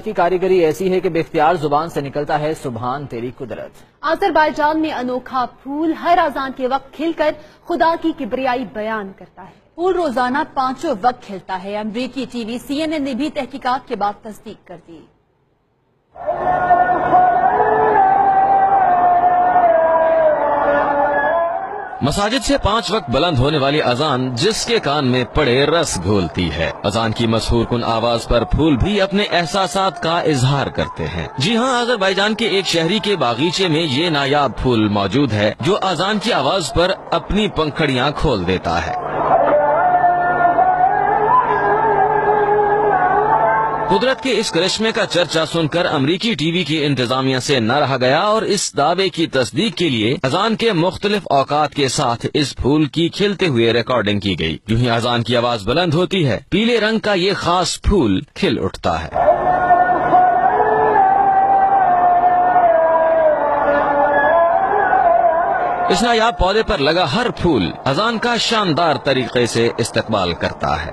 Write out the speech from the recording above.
کی کاریگری ایسی ہے کہ بے اختیار زبان سے نکلتا ہے سبحان تیری قدرت۔ آذربائیجان میں انوکھا پھول ہر اذان کے وقت کھل کر خدا کی کبریائی بیان کرتا ہے۔ پھول روزانہ 5 وقت کھلتا ہے۔ امریکی ٹی وی CNN نے بھی تحقیقات کے بعد تصدیق کر دی۔ مساجد سے 5 وقت بلند ہونے والی اذان جس کے کان میں پڑے رس گھولتی ہے۔ اذان کی مسحور کن آواز پر پھول بھی اپنے احساسات کا اظہار کرتے ہیں۔ جی ہاں، آذربائیجان کے ایک شہری کے باغیچے میں یہ نایاب پھول موجود ہے جو اذان کی آواز پر اپنی پنکھڑیاں کھول دیتا ہے۔ قدرت کے اس کرشمے کا چرچا سن کر امریکی ٹی وی کی انتظامیہ سے نہ رہا گیا اور اس دعوے کی تصدیق کے لیے اذان کے مختلف اوقات کے ساتھ اس پھول کی کھلتے ہوئے ریکارڈنگ کی گئی۔ جو ہی اذان کی آواز بلند ہوتی ہے، پیلے رنگ کا یہ خاص پھول کھل اٹھتا ہے۔ اس نایاب پودے پر لگا ہر پھول اذان کا شاندار طریقے سے استقبال کرتا ہے۔